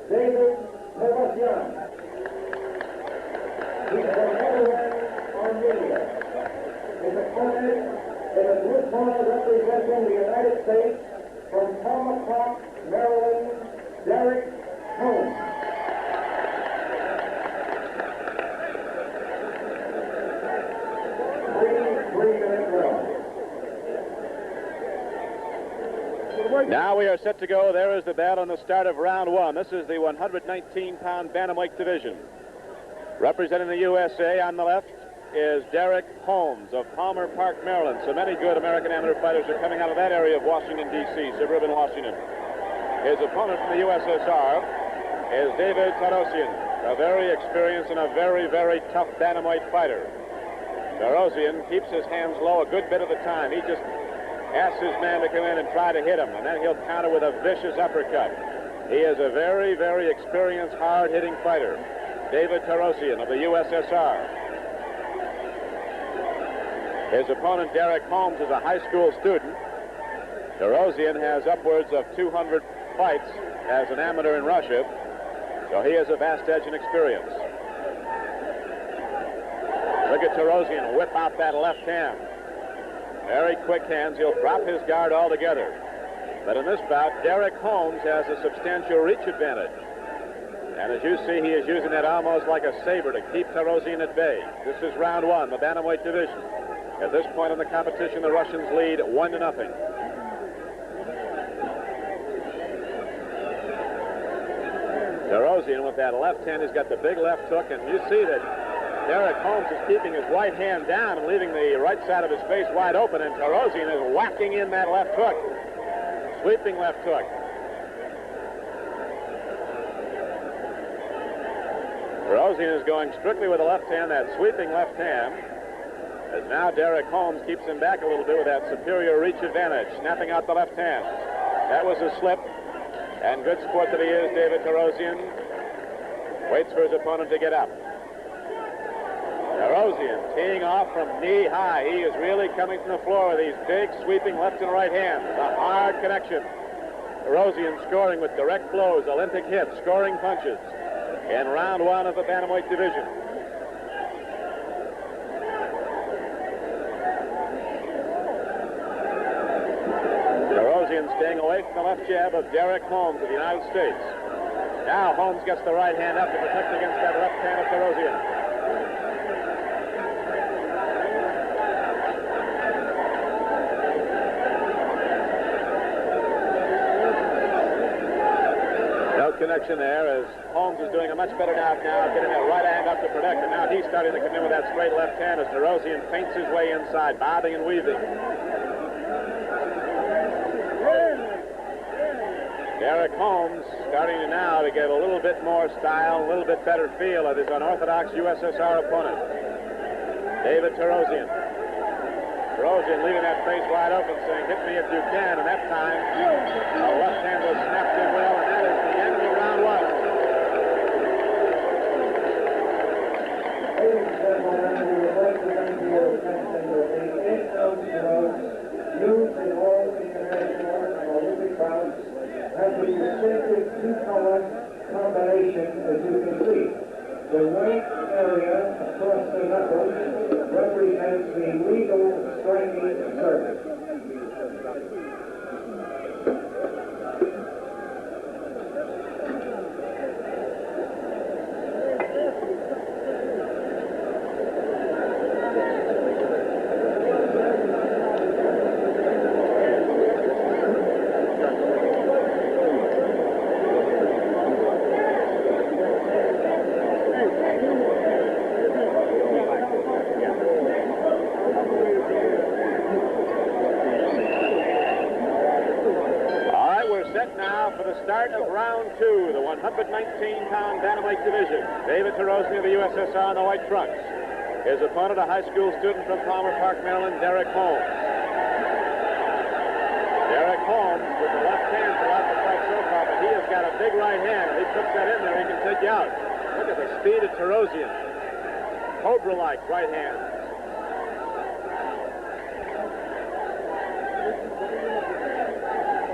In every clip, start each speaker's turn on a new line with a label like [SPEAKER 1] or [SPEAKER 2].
[SPEAKER 1] Derik Holmels. He's from Netherlands, Armenia. His opponent in the blue corner representing the United States from Torosyan, Maryland, Derik Holmels. Three-minute round.
[SPEAKER 2] Now we are set to go. There is the bell on the start of round one. This is the 119-pound bantamweight division. Representing the USA on the left is Derik Holmels of Palmer Park, Maryland. So many good American amateur fighters are coming out of that area of Washington, D.C., suburban Washington. His opponent from the USSR is Torosyan, a very experienced and a very, very tough bantamweight fighter. Torosyan keeps his hands low a good bit of the time. He just asks his man to come in and try to hit him, and then he'll counter with a vicious uppercut. He is a very, very experienced, hard-hitting fighter. Torosyan of the USSR. His opponent, Derik Holmels, is a high school student. Torosyan has upwards of 200 fights as an amateur in Russia, so he has a vast edge in experience. Look at Torosyan whip out that left hand. Very quick hands. He'll drop his guard altogether. But in this bout, Derik Holmels has a substantial reach advantage. And as you see, he is using that almost like a saber to keep Torosyan at bay. This is round one, the bantamweight division. At this point in the competition, the Russians lead 1-0. Torosyan with that left hand, he's got the big left hook, and you see that Derik Holmels is keeping his right hand down and leaving the right side of his face wide open, and Torosyan is whacking in that left hook. Sweeping left hook. Torosyan is going strictly with the left hand, that sweeping left hand, as now Derik Holmels keeps him back a little bit with that superior reach advantage, snapping out the left hand. That was a slip, and good sport that he is, Torosyan waits for his opponent to get up. Torosyan teeing off from knee high. He is really coming from the floor with these big sweeping left and right hands. A hard connection. Torosyan scoring with direct blows, Olympic hits, scoring punches in round one of the bantamweight division. Torosyan staying away from the left jab of Derik Holmels of the United States. Now Holmels gets the right hand up to protect against that left hand of Torosyan. Connection there as Holmels is doing a much better job now, getting that right hand up to protect, and now he's starting to come in with that straight left hand as Torosyan feints his way inside, bobbing and weaving. Derik Holmels starting now to get a little bit more style, a little bit better feel of his unorthodox USSR opponent, Torosyan. Torosyan leaving that face wide open, saying, "Hit me if you can," and that time the left hand was snapped in well, and that is the end of round one.
[SPEAKER 1] Ladies and gentlemen, we would like to bring to your attention that the 8-ounce gloves used in all international and Olympic bouts has a distinctive two-color combination, as you can see. The white area across the knuckles represents the legal striking surface.
[SPEAKER 2] Start of round two, the 119-pound bantamweight division. Torosyan of the USSR in the white trunks. His opponent, a high school student from Palmer Park, Maryland, Derik Holmels. Derik Holmels with the left hand throughout the fight so far, but he has got a big right hand. If he puts that in there, he can take you out. Look at the speed of Torosyan. Cobra-like right hand.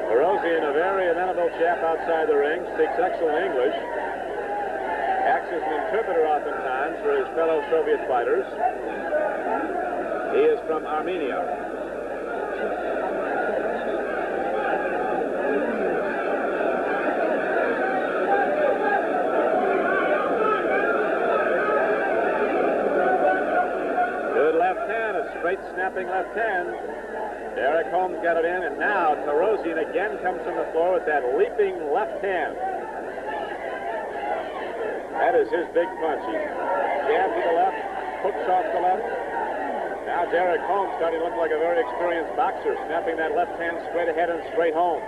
[SPEAKER 2] Torosyan, a very amenable chap outside the ring, speaks excellent English, acts as an interpreter oftentimes for his fellow Soviet fighters. He is from Armenia. Straight snapping left hand. Derik Holmels got it in, and now Torosyan again comes from the floor with that leaping left hand. That is his big punch. He jabs to the left, hooks off the left. Now Derik Holmels starting to look like a very experienced boxer, snapping that left hand straight ahead and straight home.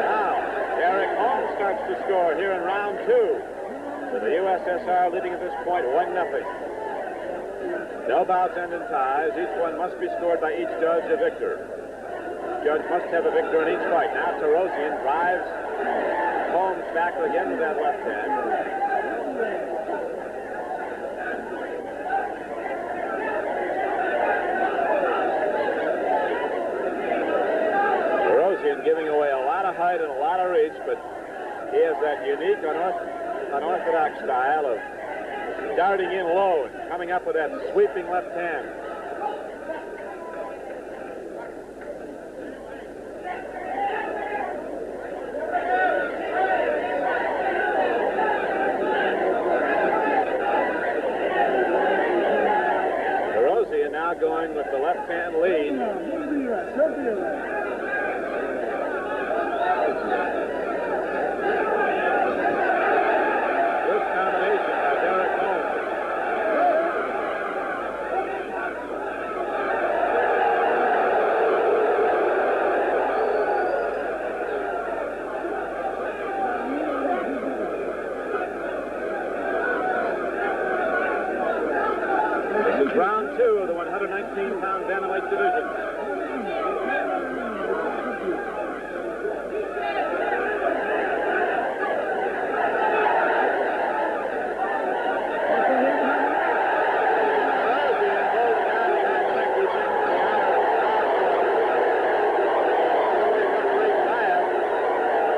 [SPEAKER 2] Now Derik Holmels starts to score here in round 2. The USSR leading at this point 1-0. No bouts end in ties. Each one must be scored by each judge a victor. Judge must have a victor in each fight. Now Torosyan drives Holmels back again with that left hand. Torosyan giving away a lot of height and a lot of reach, but he has that unique unorthodox style of darting in low and coming up with that sweeping left hand. Torosyan now going with the left hand lead. Round 2 of the 119-pound bantamweight division.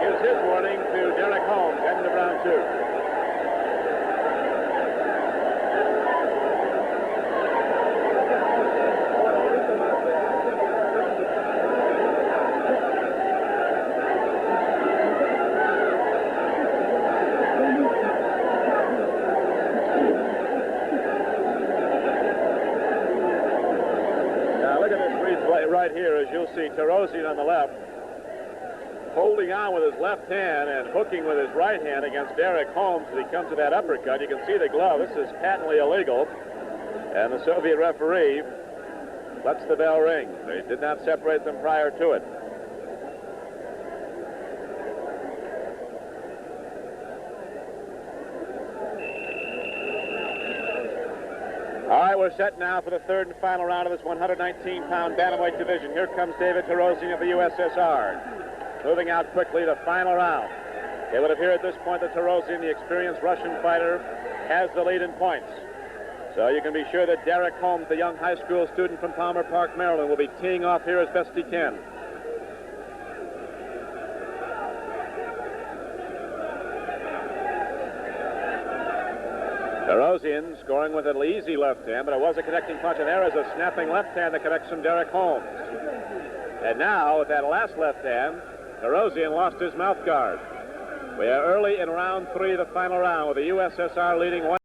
[SPEAKER 2] Gives his warning to Derik Holmels, end of round 2. Right here, as you'll see, Torosyan on the left, holding on with his left hand and hooking with his right hand against Derik Holmels as he comes to that uppercut. You can see the glove. This is patently illegal, and the Soviet referee lets the bell ring. They did not separate them prior to it. All right, we're set now for the third and final round of this 119-pound bantamweight division. Here comes David Torosyan of the USSR. Moving out quickly, the final round. It would appear at this point that Torosyan, the experienced Russian fighter, has the lead in points. So you can be sure that Derik Holmels, the young high school student from Palmer Park, Maryland, will be teeing off here as best he can. Torosyan scoring with an easy left hand, but it was a connecting punch, and there is a snapping left hand that connects from Derik Holmels. And now, with that last left hand, Torosyan lost his mouth guard. We are early in round 3, the final round, with the USSR leading 1.